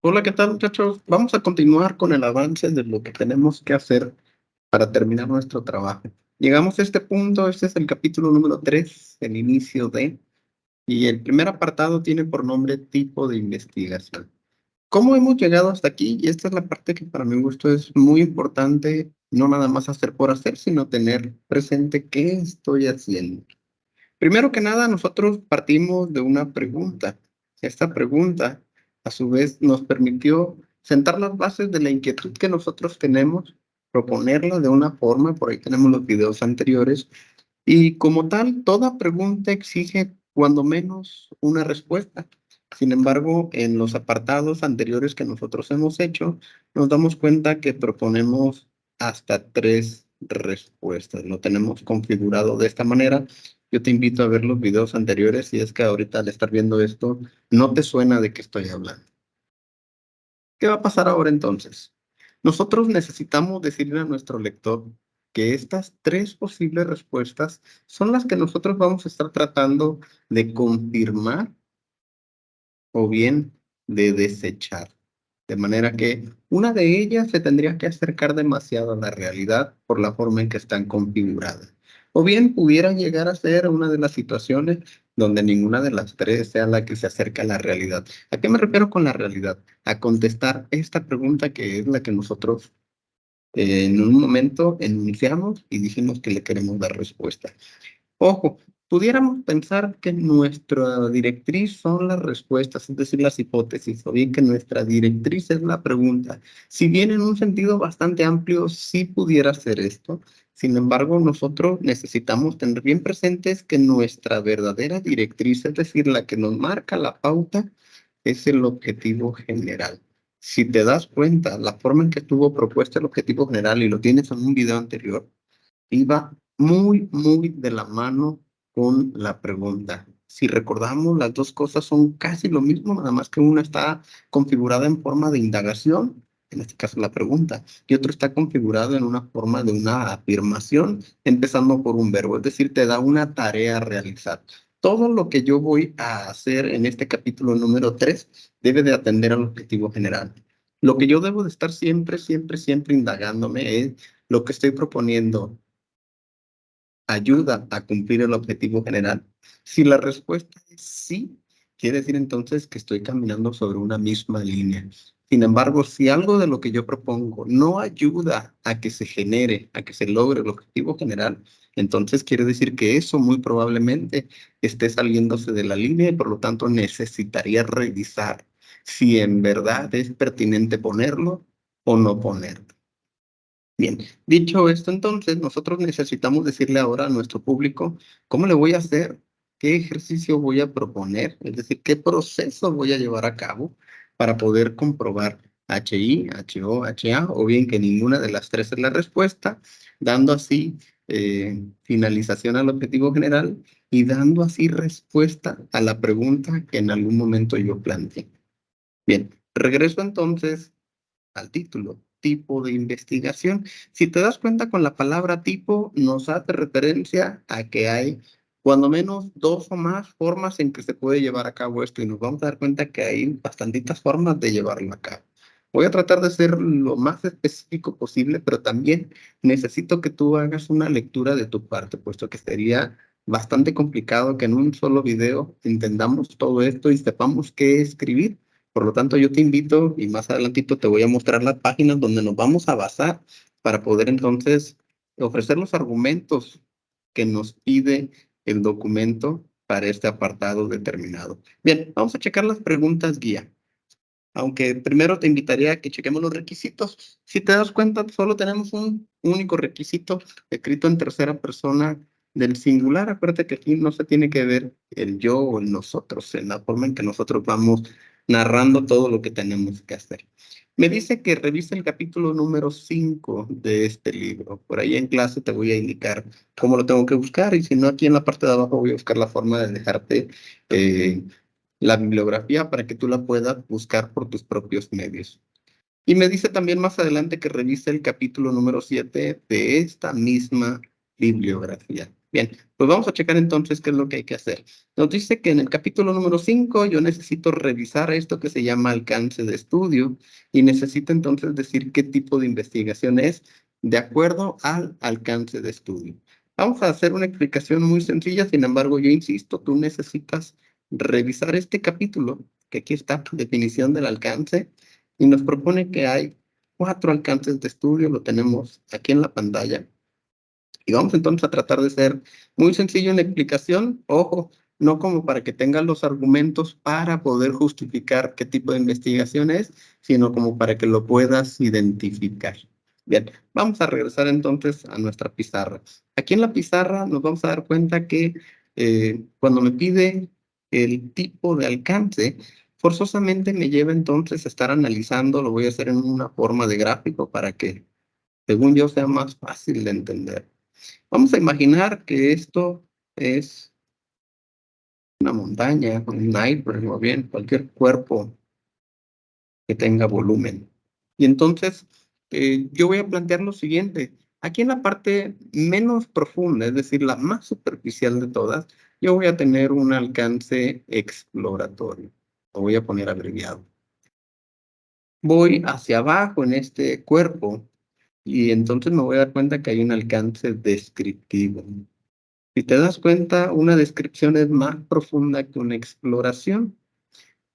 Hola, ¿qué tal, muchachos? Vamos a continuar con el avance de lo que tenemos que hacer para terminar nuestro trabajo. Llegamos a este punto, este es el capítulo número 3, el inicio de, y el primer apartado tiene por nombre tipo de investigación. ¿Cómo hemos llegado hasta aquí? Y esta es la parte que para mi gusto es muy importante, no nada más hacer por hacer, sino tener presente qué estoy haciendo. Primero que nada, nosotros partimos de una pregunta. Esta pregunta, a su vez, nos permitió sentar las bases de la inquietud que nosotros tenemos, proponerla de una forma, por ahí tenemos los videos anteriores, y como tal, toda pregunta exige cuando menos una respuesta. Sin embargo, en los apartados anteriores que nosotros hemos hecho, nos damos cuenta que proponemos hasta tres respuestas. Lo tenemos configurado de esta manera. Yo te invito a ver los videos anteriores si es que ahorita al estar viendo esto no te suena de qué estoy hablando. ¿Qué va a pasar ahora entonces? Nosotros necesitamos decirle a nuestro lector que estas tres posibles respuestas son las que nosotros vamos a estar tratando de confirmar o bien de desechar. De manera que una de ellas se tendría que acercar demasiado a la realidad por la forma en que están configuradas. O bien pudiera llegar a ser una de las situaciones donde ninguna de las tres sea la que se acerca a la realidad. ¿A qué me refiero con la realidad? A contestar esta pregunta que es la que nosotros en un momento enunciamos y dijimos que le queremos dar respuesta. Ojo, pudiéramos pensar que nuestra directriz son las respuestas, es decir, las hipótesis, o bien que nuestra directriz es la pregunta. Si bien en un sentido bastante amplio sí pudiera ser esto, sin embargo, nosotros necesitamos tener bien presentes que nuestra verdadera directriz, es decir, la que nos marca la pauta, es el objetivo general. Si te das cuenta, la forma en que estuvo propuesto el objetivo general y lo tienes en un video anterior, iba muy de la mano con la pregunta. Si recordamos, las dos cosas son casi lo mismo, nada más que una está configurada en forma de indagación, en este caso la pregunta, y otro está configurado en una forma de una afirmación, empezando por un verbo, es decir, te da una tarea a realizar. Todo lo que yo voy a hacer en este capítulo número 3 debe de atender al objetivo general. Lo que yo debo de estar siempre indagándome es lo que estoy proponiendo ayuda a cumplir el objetivo general. Si la respuesta es sí, quiere decir entonces que estoy caminando sobre una misma línea. Sin embargo, si algo de lo que yo propongo no ayuda a que se genere, a que se logre el objetivo general, entonces quiere decir que eso muy probablemente esté saliéndose de la línea y por lo tanto necesitaría revisar si en verdad es pertinente ponerlo o no ponerlo. Bien, dicho esto, entonces nosotros necesitamos decirle ahora a nuestro público cómo le voy a hacer, qué ejercicio voy a proponer, es decir, qué proceso voy a llevar a cabo para poder comprobar HI, HO, HA o bien que ninguna de las tres es la respuesta, dando así finalización al objetivo general y dando así respuesta a la pregunta que en algún momento yo planteé. Bien, regreso entonces al título, tipo de investigación. Si te das cuenta con la palabra tipo, nos hace referencia a que hay cuando menos dos o más formas en que se puede llevar a cabo esto y nos vamos a dar cuenta que hay bastantitas formas de llevarlo a cabo. Voy a tratar de ser lo más específico posible, pero también necesito que tú hagas una lectura de tu parte, puesto que sería bastante complicado que en un solo video entendamos todo esto y sepamos qué escribir. Por lo tanto, yo te invito y más adelantito te voy a mostrar las páginas donde nos vamos a basar para poder entonces ofrecer los argumentos que nos pide el documento para este apartado determinado. Bien, vamos a checar las preguntas guía. Aunque primero te invitaría a que chequemos los requisitos. Si te das cuenta, solo tenemos un único requisito escrito en tercera persona del singular. Acuérdate que aquí no se tiene que ver el yo o el nosotros, en la forma en que nosotros vamos narrando todo lo que tenemos que hacer. Me dice que revise el capítulo número 5 de este libro. Por ahí en clase te voy a indicar cómo lo tengo que buscar y si no, aquí en la parte de abajo voy a buscar la forma de dejarte la bibliografía para que tú la puedas buscar por tus propios medios. Y me dice también más adelante que revise el capítulo número 7 de esta misma bibliografía. Bien, pues vamos a checar entonces qué es lo que hay que hacer. Nos dice que en el capítulo número 5 yo necesito revisar esto que se llama alcance de estudio y necesito entonces decir qué tipo de investigación es de acuerdo al alcance de estudio. Vamos a hacer una explicación muy sencilla, sin embargo, yo insisto, tú necesitas revisar este capítulo, que aquí está, definición del alcance, y nos propone que hay 4 alcances de estudio, lo tenemos aquí en la pantalla. Y vamos entonces a tratar de ser muy sencillo en la explicación, ojo, no como para que tengan los argumentos para poder justificar qué tipo de investigación es, sino como para que lo puedas identificar. Bien, vamos a regresar entonces a nuestra pizarra. Aquí en la pizarra nos vamos a dar cuenta que cuando me pide el tipo de alcance, forzosamente me lleva entonces a estar analizando, lo voy a hacer en una forma de gráfico para que, según yo, sea más fácil de entender. Vamos a imaginar que esto es una montaña, un iceberg, o bien cualquier cuerpo que tenga volumen. Y entonces yo voy a plantear lo siguiente. Aquí en la parte menos profunda, es decir, la más superficial de todas, yo voy a tener un alcance exploratorio. Lo voy a poner abreviado. Voy hacia abajo en este cuerpo y entonces me voy a dar cuenta que hay un alcance descriptivo. Si te das cuenta, una descripción es más profunda que una exploración.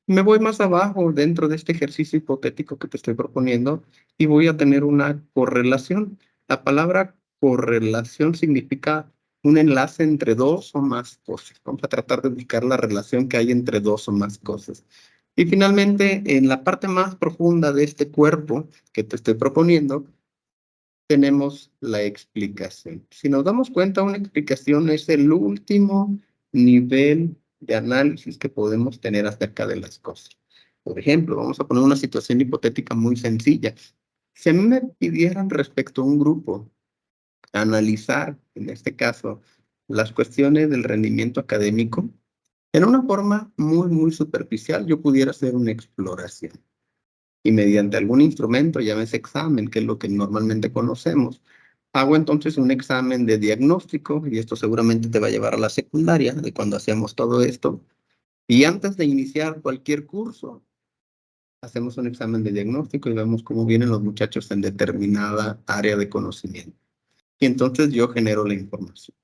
Me voy más abajo dentro de este ejercicio hipotético que te estoy proponiendo y voy a tener una correlación. La palabra correlación significa un enlace entre dos o más cosas. Vamos a tratar de buscar la relación que hay entre dos o más cosas. Y finalmente, en la parte más profunda de este cuerpo que te estoy proponiendo, tenemos la explicación. Si nos damos cuenta, una explicación es el último nivel de análisis que podemos tener acerca de las cosas. Por ejemplo, vamos a poner una situación hipotética muy sencilla. Si a mí me pidieran respecto a un grupo analizar, en este caso, las cuestiones del rendimiento académico, en una forma muy, muy superficial, yo pudiera hacer una exploración y mediante algún instrumento, llámese examen, que es lo que normalmente conocemos, hago entonces un examen de diagnóstico y esto seguramente te va a llevar a la secundaria de cuando hacíamos todo esto. Y antes de iniciar cualquier curso, hacemos un examen de diagnóstico y vemos cómo vienen los muchachos en determinada área de conocimiento. Y entonces yo genero la información.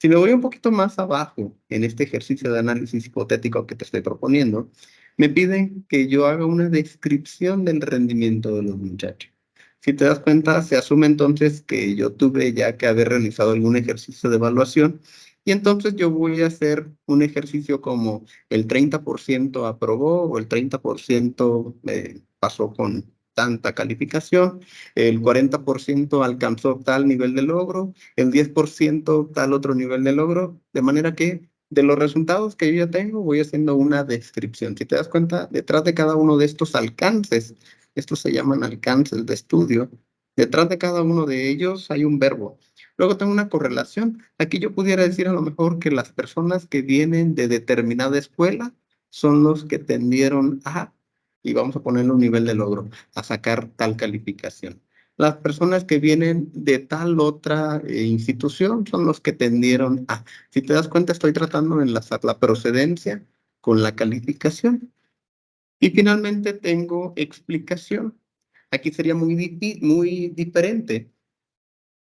Si me voy un poquito más abajo en este ejercicio de análisis hipotético que te estoy proponiendo, me piden que yo haga una descripción del rendimiento de los muchachos. Si te das cuenta, se asume entonces que yo tuve ya que haber realizado algún ejercicio de evaluación y entonces yo voy a hacer un ejercicio como el 30% aprobó o el 30% pasó con tanta calificación, el 40% alcanzó tal nivel de logro, el 10% tal otro nivel de logro, de manera que de los resultados que yo ya tengo voy haciendo una descripción. Si te das cuenta, detrás de cada uno de estos alcances, estos se llaman alcances de estudio, detrás de cada uno de ellos hay un verbo. Luego tengo una correlación. Aquí yo pudiera decir a lo mejor que las personas que vienen de determinada escuela son los que tendieron a, y vamos a ponerle un nivel de logro, a sacar tal calificación. Las personas que vienen de tal otra institución son los que tendieron a. Si te das cuenta, estoy tratando de enlazar la procedencia con la calificación. Y finalmente tengo explicación. Aquí sería muy diferente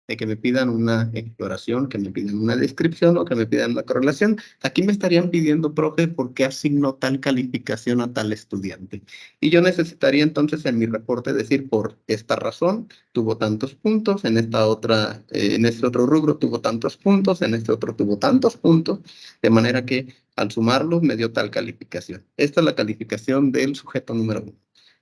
de que me pidan una exploración, que me pidan una descripción o que me pidan una correlación. Aquí me estarían pidiendo, profe, ¿por qué asignó tal calificación a tal estudiante? Y yo necesitaría entonces en mi reporte decir, por esta razón tuvo tantos puntos, en esta otra, en este otro rubro tuvo tantos puntos, en este otro tuvo tantos puntos, de manera que al sumarlos me dio tal calificación. Esta es la calificación del sujeto número 1.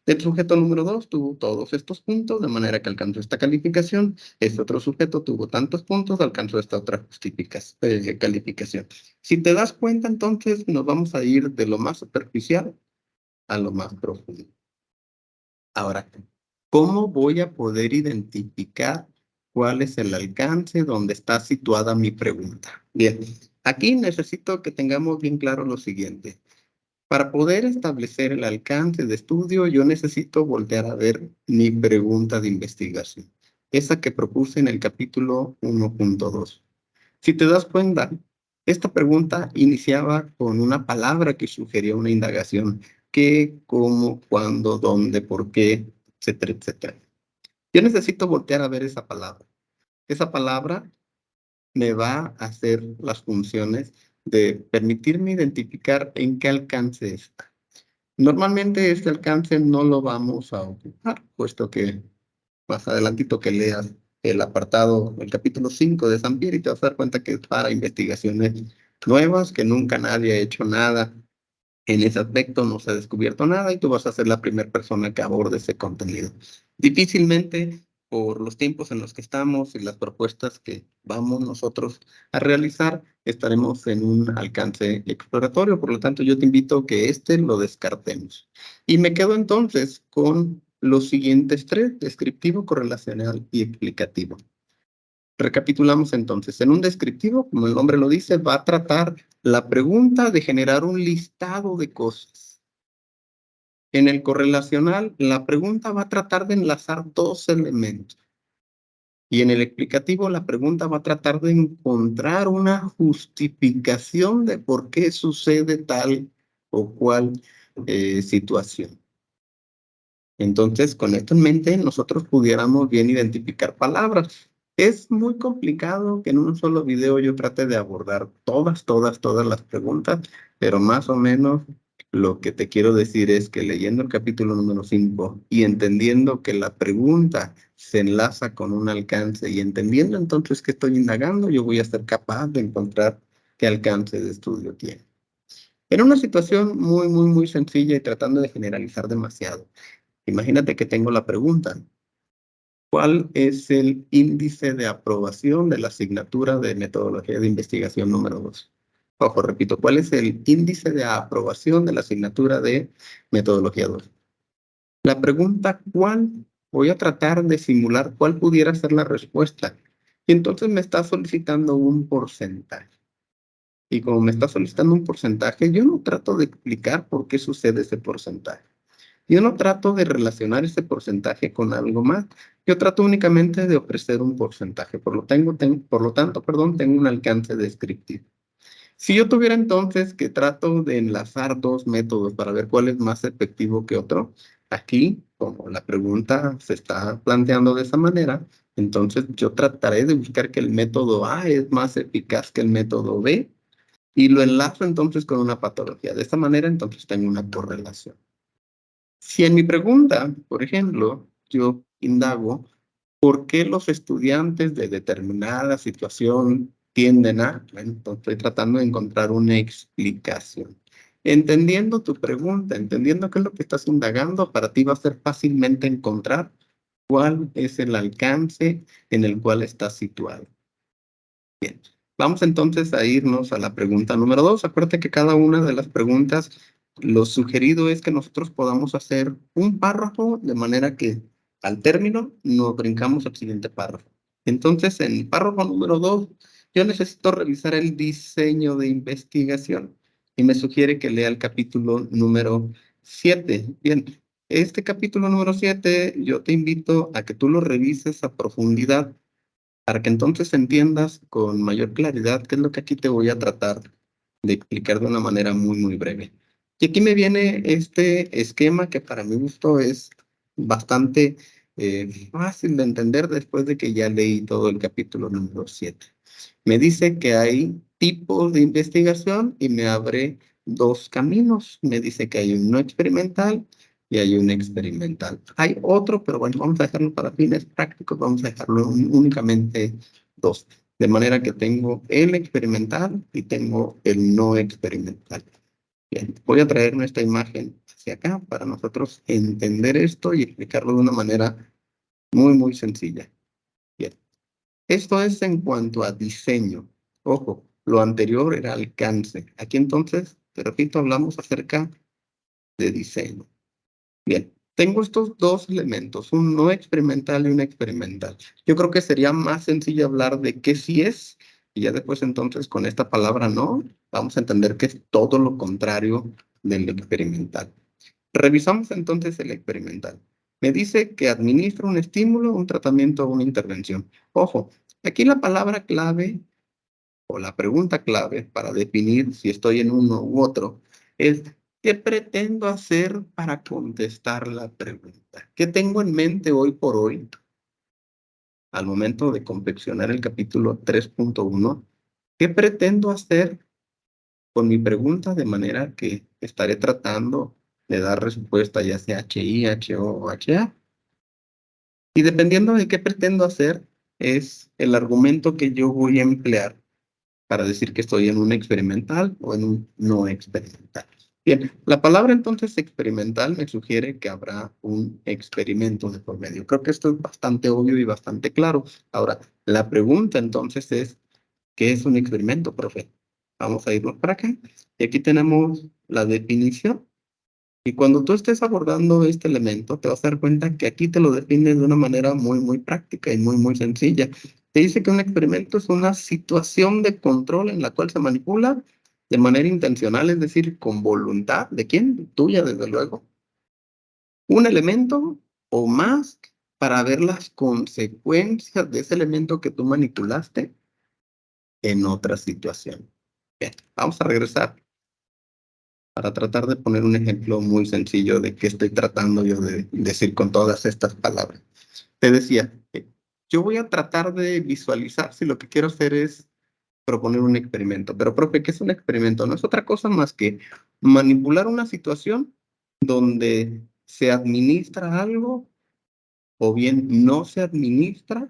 El sujeto número 2 tuvo todos estos puntos, de manera que alcanzó esta calificación. Este otro sujeto tuvo tantos puntos, alcanzó esta otra calificación. Si te das cuenta, entonces nos vamos a ir de lo más superficial a lo más profundo. Ahora, ¿cómo voy a poder identificar cuál es el alcance donde está situada mi pregunta? Bien, aquí necesito que tengamos bien claro lo siguiente. Para poder establecer el alcance de estudio, yo necesito voltear a ver mi pregunta de investigación, esa que propuse en el capítulo 1.2. Si te das cuenta, esta pregunta iniciaba con una palabra que sugería una indagación. ¿Qué, cómo, cuándo, dónde, por qué, etcétera, etcétera? Yo necesito voltear a ver esa palabra. Esa palabra me va a hacer las funciones de permitirme identificar en qué alcance está. Normalmente este alcance no lo vamos a ocupar, puesto que más adelantito que leas el apartado, el capítulo 5 de Sampier y te vas a dar cuenta que es para investigaciones nuevas, que nunca nadie ha hecho nada en ese aspecto, no se ha descubierto nada y tú vas a ser la primera persona que aborde ese contenido. Difícilmente, por los tiempos en los que estamos y las propuestas que vamos nosotros a realizar, estaremos en un alcance exploratorio. Por lo tanto, yo te invito a que este lo descartemos. Y me quedo entonces con los siguientes tres: descriptivo, correlacional y explicativo. Recapitulamos entonces. En un descriptivo, como el nombre lo dice, va a tratar la pregunta de generar un listado de cosas. En el correlacional, la pregunta va a tratar de enlazar dos elementos. Y en el explicativo, la pregunta va a tratar de encontrar una justificación de por qué sucede tal o cual situación. Entonces, con esto en mente, nosotros pudiéramos bien identificar palabras. Es muy complicado que en un solo video yo trate de abordar todas las preguntas, pero más o menos lo que te quiero decir es que leyendo el capítulo número 5 y entendiendo que la pregunta se enlaza con un alcance y entendiendo entonces que estoy indagando, yo voy a ser capaz de encontrar qué alcance de estudio tiene. En una situación muy sencilla y tratando de generalizar demasiado. Imagínate que tengo la pregunta: ¿cuál es el índice de aprobación de la asignatura de metodología de investigación número 2? Ojo, repito, ¿cuál es el índice de aprobación de la asignatura de metodología 2? La pregunta ¿cuál? Voy a tratar de simular cuál pudiera ser la respuesta. Y entonces me está solicitando un porcentaje. Y como me está solicitando un porcentaje, yo no trato de explicar por qué sucede ese porcentaje. Yo no trato de relacionar ese porcentaje con algo más. Yo trato únicamente de ofrecer un porcentaje. Por lo tanto, tengo un alcance descriptivo. Si yo tuviera entonces que trato de enlazar dos métodos para ver cuál es más efectivo que otro, aquí, como la pregunta se está planteando de esa manera, entonces yo trataré de buscar que el método A es más eficaz que el método B y lo enlazo entonces con una patología. De esta manera, entonces tengo una correlación. Si en mi pregunta, por ejemplo, yo indago por qué los estudiantes de determinada situación tienden a, bueno, entonces estoy tratando de encontrar una explicación. Entendiendo tu pregunta, entendiendo qué es lo que estás indagando, para ti va a ser fácilmente encontrar cuál es el alcance en el cual estás situado. Bien, vamos entonces a irnos a la pregunta número 2. Acuérdate que cada una de las preguntas, lo sugerido es que nosotros podamos hacer un párrafo de manera que al término nos brincamos al siguiente párrafo. Entonces, en el párrafo número 2, yo necesito revisar el diseño de investigación y me sugiere que lea el capítulo número 7. Bien, este capítulo número 7, yo te invito a que tú lo revises a profundidad para que entonces entiendas con mayor claridad qué es lo que aquí te voy a tratar de explicar de una manera muy breve. Y aquí me viene este esquema que para mi gusto es bastante fácil de entender después de que ya leí todo el capítulo número 7. Me dice que hay tipos de investigación y me abre dos caminos. Me dice que hay un no experimental y hay un experimental. Hay otro, pero bueno, vamos a dejarlo para fines prácticos, vamos a dejarlo únicamente dos. De manera que tengo el experimental y tengo el no experimental. Bien, voy a traer nuestra imagen hacia acá para nosotros entender esto y explicarlo de una manera muy sencilla. Bien, esto es en cuanto a diseño. Ojo, lo anterior era alcance. Aquí entonces, te repito, hablamos acerca de diseño. Bien, tengo estos dos elementos, un no experimental y un experimental. Yo creo que sería más sencillo hablar de qué sí es, y ya después entonces con esta palabra no, vamos a entender que es todo lo contrario del experimental. Revisamos entonces el experimental. Me dice que administra un estímulo, un tratamiento o una intervención. Ojo, aquí la palabra clave o la pregunta clave para definir si estoy en uno u otro es: ¿qué pretendo hacer para contestar la pregunta? ¿Qué tengo en mente hoy por hoy al momento de confeccionar el capítulo 3.1? ¿Qué pretendo hacer con mi pregunta, de manera que estaré tratando de dar respuesta ya sea HI, HO o HA? Y dependiendo de qué pretendo hacer, es el argumento que yo voy a emplear para decir que estoy en un experimental o en un no experimental. Bien, la palabra entonces experimental me sugiere que habrá un experimento de por medio. Creo que esto es bastante obvio y bastante claro. Ahora, la pregunta entonces es: ¿qué es un experimento, profe? Vamos a irnos para acá. Y aquí tenemos la definición. Y cuando tú estés abordando este elemento, te vas a dar cuenta que aquí te lo define de una manera muy, muy práctica y muy, muy sencilla. Te dice que un experimento es una situación de control en la cual se manipula de manera intencional, es decir, con voluntad. ¿De quién? Tuya, desde luego. Un elemento o más para ver las consecuencias de ese elemento que tú manipulaste en otra situación. Bien, vamos a regresar para tratar de poner un ejemplo muy sencillo de qué estoy tratando yo de decir con todas estas palabras. Te decía, yo voy a tratar de visualizar si lo que quiero hacer es proponer un experimento. Pero, profe, ¿qué es un experimento? No es otra cosa más que manipular una situación donde se administra algo o bien no se administra,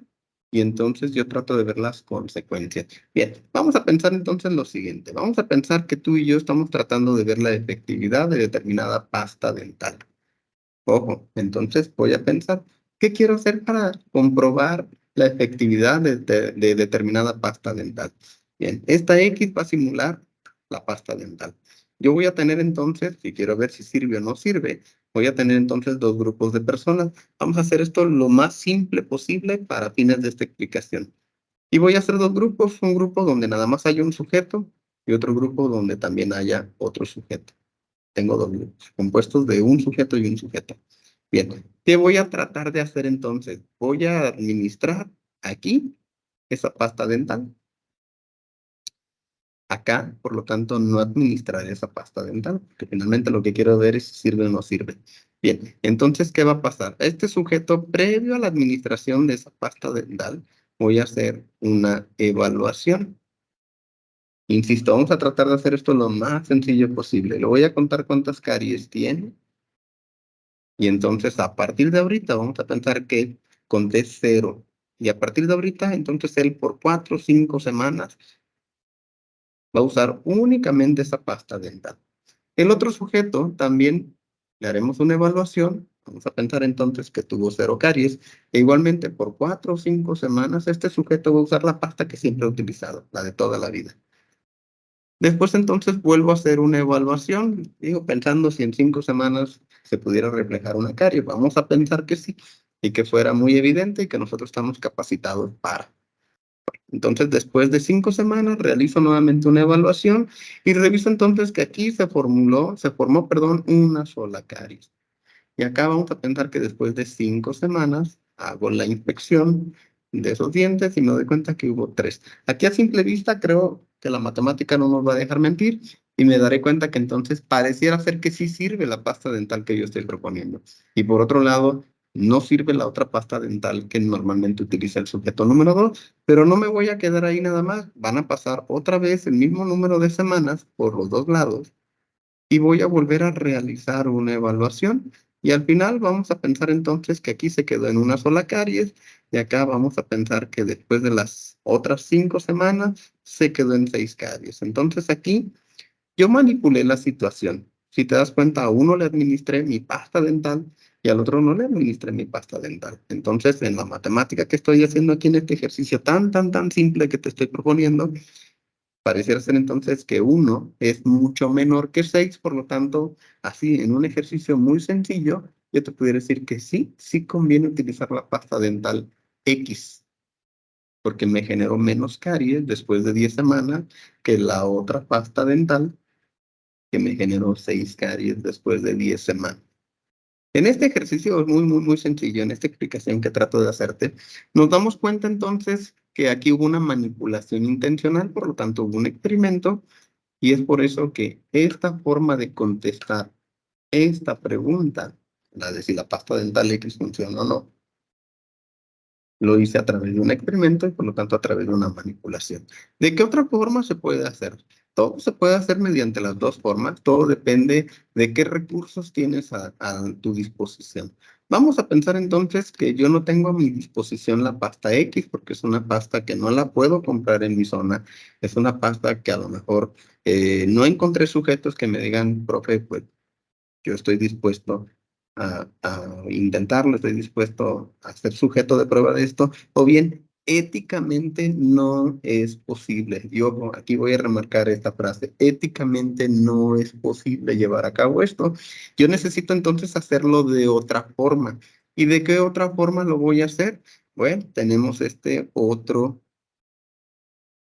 y entonces yo trato de ver las consecuencias. Bien, vamos a pensar entonces lo siguiente. Vamos a pensar que tú y yo estamos tratando de ver la efectividad de determinada pasta dental. Ojo, entonces voy a pensar: ¿qué quiero hacer para comprobar la efectividad de determinada pasta dental? Bien, esta X va a simular la pasta dental. Yo voy a tener entonces, si quiero ver si sirve o no sirve, voy a tener entonces dos grupos de personas. Vamos a hacer esto lo más simple posible para fines de esta explicación. Y voy a hacer dos grupos: un grupo donde nada más haya un sujeto y otro grupo donde también haya otro sujeto. Tengo dos grupos compuestos de un sujeto y un sujeto. Bien, ¿qué voy a tratar de hacer entonces? Voy a administrar aquí esa pasta dental. Acá, por lo tanto, no administraré esa pasta dental, porque finalmente lo que quiero ver es si sirve o no sirve. Bien, entonces, ¿qué va a pasar? Este sujeto, previo a la administración de esa pasta dental, voy a hacer una evaluación. Insisto, vamos a tratar de hacer esto lo más sencillo posible. Le voy a contar cuántas caries tiene. Y entonces, a partir de ahorita, vamos a pensar que conté 0. Y a partir de ahorita, entonces él por 4 o 5 semanas va a usar únicamente esa pasta dental. El otro sujeto también le haremos una evaluación. Vamos a pensar entonces que tuvo 0 caries. E igualmente, por 4 o 5 semanas, este sujeto va a usar la pasta que siempre ha utilizado, la de toda la vida. Después entonces vuelvo a hacer una evaluación, digo, pensando si en 5 semanas se pudiera reflejar una carie. Vamos a pensar que sí, y que fuera muy evidente y que nosotros estamos capacitados para. Entonces, después de 5 semanas, realizo nuevamente una evaluación y reviso entonces que aquí se formó, perdón, una sola caries. Y acá vamos a pensar que después de 5 semanas hago la inspección de esos dientes y me doy cuenta que hubo 3. Aquí a simple vista creo que la matemática no nos va a dejar mentir y me daré cuenta que entonces pareciera ser que sí sirve la pasta dental que yo estoy proponiendo. Y por otro lado, no sirve la otra pasta dental que normalmente utiliza el sujeto número 2, pero no me voy a quedar ahí nada más. Van a pasar otra vez el mismo número de semanas por los dos lados y voy a volver a realizar una evaluación. Y al final vamos a pensar entonces que aquí se quedó en una sola caries, y acá vamos a pensar que después de las otras 5 semanas se quedó en 6 caries. Entonces aquí yo manipulé la situación. Si te das cuenta, a uno le administré mi pasta dental y al otro no le administré mi pasta dental. Entonces, en la matemática que estoy haciendo aquí en este ejercicio tan, tan, tan simple que te estoy proponiendo, pareciera ser entonces que 1 es mucho menor que 6, por lo tanto, así en un ejercicio muy sencillo, yo te pudiera decir que sí, sí conviene utilizar la pasta dental X, porque me generó menos caries después de 10 semanas que la otra pasta dental que me generó 6 caries después de 10 semanas. En este ejercicio es muy, muy, muy sencillo, en esta explicación que trato de hacerte, nos damos cuenta entonces que aquí hubo una manipulación intencional, por lo tanto hubo un experimento, y es por eso que esta forma de contestar esta pregunta, la de si la pasta dental X funciona o no, lo hice a través de un experimento y por lo tanto a través de una manipulación. ¿De qué otra forma se puede hacer? Todo se puede hacer mediante las dos formas, todo depende de qué recursos tienes a tu disposición. Vamos a pensar entonces que yo no tengo a mi disposición la pasta X porque es una pasta que no la puedo comprar en mi zona, es una pasta que a lo mejor no encontré sujetos que me digan, profe, pues yo estoy dispuesto a intentarlo, estoy dispuesto a ser sujeto de prueba de esto, o bien éticamente no es posible. Yo aquí voy a remarcar esta frase, éticamente no es posible llevar a cabo esto. Yo necesito entonces hacerlo de otra forma. ¿Y de qué otra forma lo voy a hacer? Bueno, tenemos este otro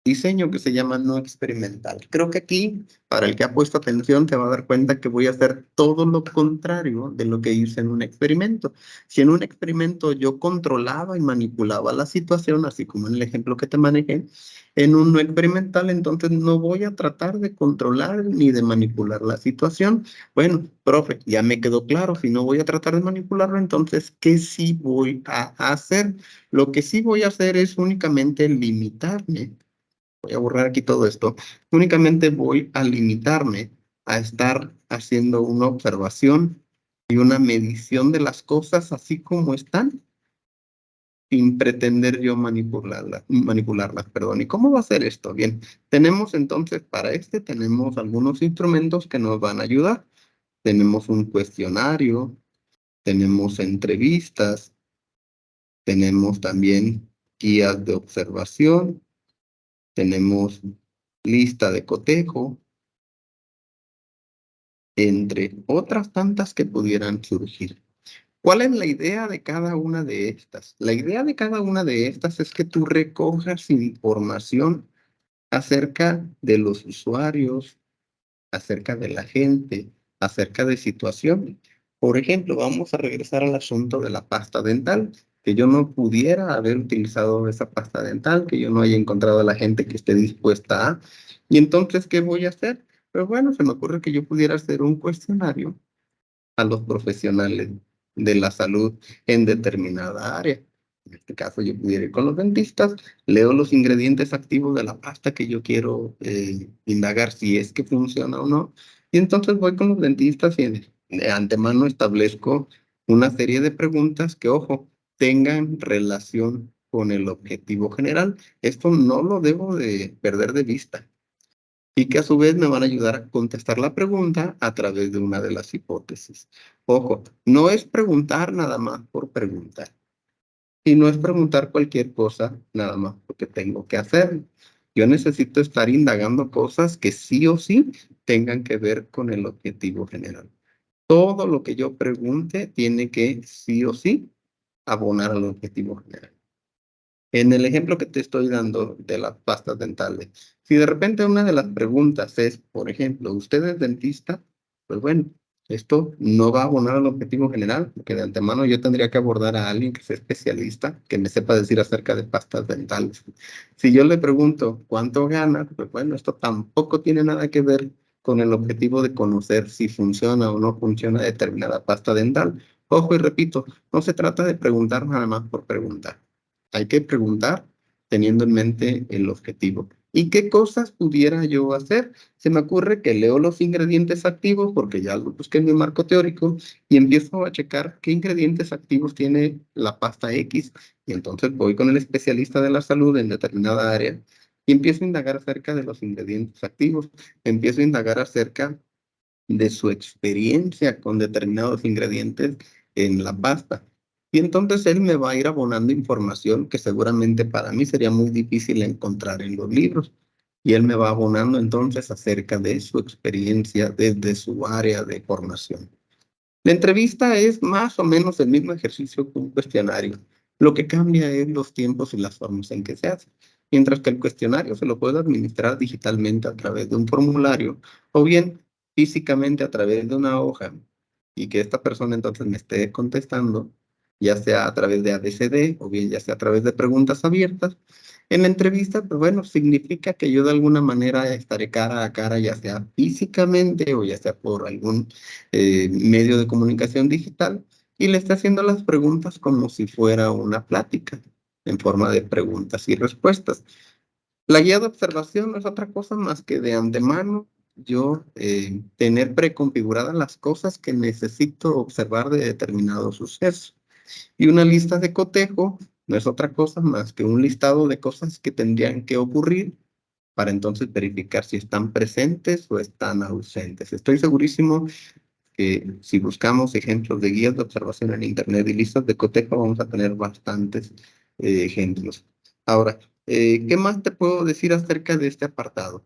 diseño que se llama no experimental. Creo que aquí, para el que ha puesto atención, se va a dar cuenta que voy a hacer todo lo contrario de lo que hice en un experimento. Si en un experimento yo controlaba y manipulaba la situación, así como en el ejemplo que te manejé, en un no experimental, entonces no voy a tratar de controlar ni de manipular la situación. Bueno, profe, ya me quedó claro, si no voy a tratar de manipularlo, entonces, ¿qué sí voy a hacer? Lo que sí voy a hacer es únicamente limitarme. Voy a borrar aquí todo esto. Únicamente voy a limitarme a estar haciendo una observación y una medición de las cosas así como están, sin pretender yo manipularlas, perdón. ¿Y cómo va a ser esto? Bien, tenemos entonces para tenemos algunos instrumentos que nos van a ayudar. Tenemos un cuestionario, tenemos entrevistas, tenemos también guías de observación, tenemos lista de cotejo, entre otras tantas que pudieran surgir. ¿Cuál es la idea de cada una de estas? La idea de cada una de estas es que tú recojas información acerca de los usuarios, acerca de la gente, acerca de situaciones. Por ejemplo, vamos a regresar al asunto de la pasta dental, que yo no pudiera haber utilizado esa pasta dental, que yo no haya encontrado a la gente que esté dispuesta a. Y entonces, ¿qué voy a hacer? Pues bueno, se me ocurre que yo pudiera hacer un cuestionario a los profesionales de la salud en determinada área. En este caso, yo pudiera ir con los dentistas, leo los ingredientes activos de la pasta que yo quiero indagar si es que funciona o no, y entonces voy con los dentistas y de antemano establezco una serie de preguntas que, ojo, tengan relación con el objetivo general. Esto no lo debo de perder de vista y que a su vez me van a ayudar a contestar la pregunta a través de una de las hipótesis. Ojo, no es preguntar nada más por preguntar y no es preguntar cualquier cosa nada más porque tengo que hacerlo. Yo necesito estar indagando cosas que sí o sí tengan que ver con el objetivo general. Todo lo que yo pregunte tiene que sí o sí abonar al objetivo general. En el ejemplo que te estoy dando de las pastas dentales, si de repente una de las preguntas es, por ejemplo, ¿usted es dentista? Pues bueno, esto no va a abonar al objetivo general, porque de antemano yo tendría que abordar a alguien que sea especialista, que me sepa decir acerca de pastas dentales. Si yo le pregunto, ¿cuánto gana? Pues bueno, esto tampoco tiene nada que ver con el objetivo de conocer si funciona o no funciona determinada pasta dental. Ojo y repito, no se trata de preguntar nada más por preguntar. Hay que preguntar teniendo en mente el objetivo. ¿Y qué cosas pudiera yo hacer? Se me ocurre que leo los ingredientes activos porque ya lo busqué en mi marco teórico y empiezo a checar qué ingredientes activos tiene la pasta X. Y entonces voy con el especialista de la salud en determinada área y empiezo a indagar acerca de los ingredientes activos. Empiezo a indagar acerca de su experiencia con determinados ingredientes en la pasta. Y entonces él me va a ir abonando información que seguramente para mí sería muy difícil encontrar en los libros. Y él me va abonando entonces acerca de su experiencia desde su área de formación. La entrevista es más o menos el mismo ejercicio que un cuestionario. Lo que cambia es los tiempos y las formas en que se hace. Mientras que el cuestionario se lo puedo administrar digitalmente a través de un formulario o bien físicamente a través de una hoja y que esta persona entonces me esté contestando, ya sea a través de ABCD o bien ya sea a través de preguntas abiertas. En la entrevista, pues bueno, significa que yo de alguna manera estaré cara a cara, ya sea físicamente o ya sea por algún medio de comunicación digital, y le está haciendo las preguntas como si fuera una plática, en forma de preguntas y respuestas. La guía de observación no es otra cosa más que de antemano yo tener preconfiguradas las cosas que necesito observar de determinado suceso. Y una lista de cotejo no es otra cosa más que un listado de cosas que tendrían que ocurrir para entonces verificar si están presentes o están ausentes. Estoy segurísimo que si buscamos ejemplos de guías de observación en Internet y listas de cotejo, vamos a tener bastantes ejemplos. Ahora, ¿qué más te puedo decir acerca de este apartado?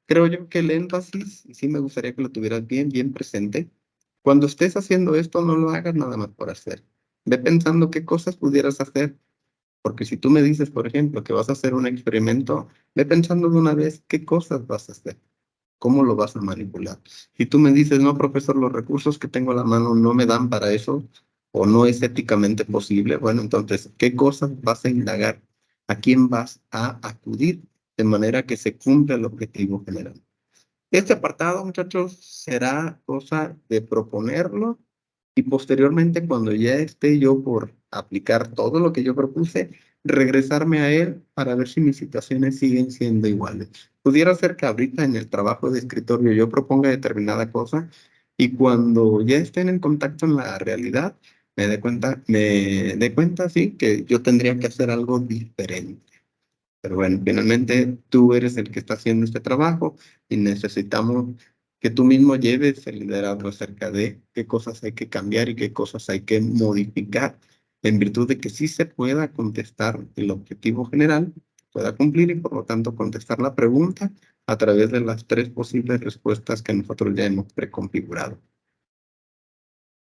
Creo yo que el énfasis, y sí me gustaría que lo tuvieras bien, bien presente. Cuando estés haciendo esto, no lo hagas nada más por hacer. Ve pensando qué cosas pudieras hacer, porque si tú me dices, por ejemplo, que vas a hacer un experimento, ve pensando de una vez qué cosas vas a hacer. ¿Cómo lo vas a manipular? Si tú me dices, no, profesor, los recursos que tengo a la mano no me dan para eso o no es éticamente posible, bueno, entonces, ¿qué cosas vas a indagar? ¿A quién vas a acudir de manera que se cumpla el objetivo general? Este apartado, muchachos, será cosa de proponerlo y posteriormente, cuando ya esté yo por aplicar todo lo que yo propuse, regresarme a él para ver si mis situaciones siguen siendo iguales. Pudiera ser que ahorita en el trabajo de escritorio yo proponga determinada cosa y cuando ya estén en contacto en la realidad, me dé cuenta, sí, que yo tendría que hacer algo diferente. Pero bueno, finalmente tú eres el que está haciendo este trabajo y necesitamos que tú mismo lleves el liderazgo acerca de qué cosas hay que cambiar y qué cosas hay que modificar en virtud de que sí se pueda contestar el objetivo general, pueda cumplir y por lo tanto contestar la pregunta a través de las tres posibles respuestas que nosotros ya hemos preconfigurado.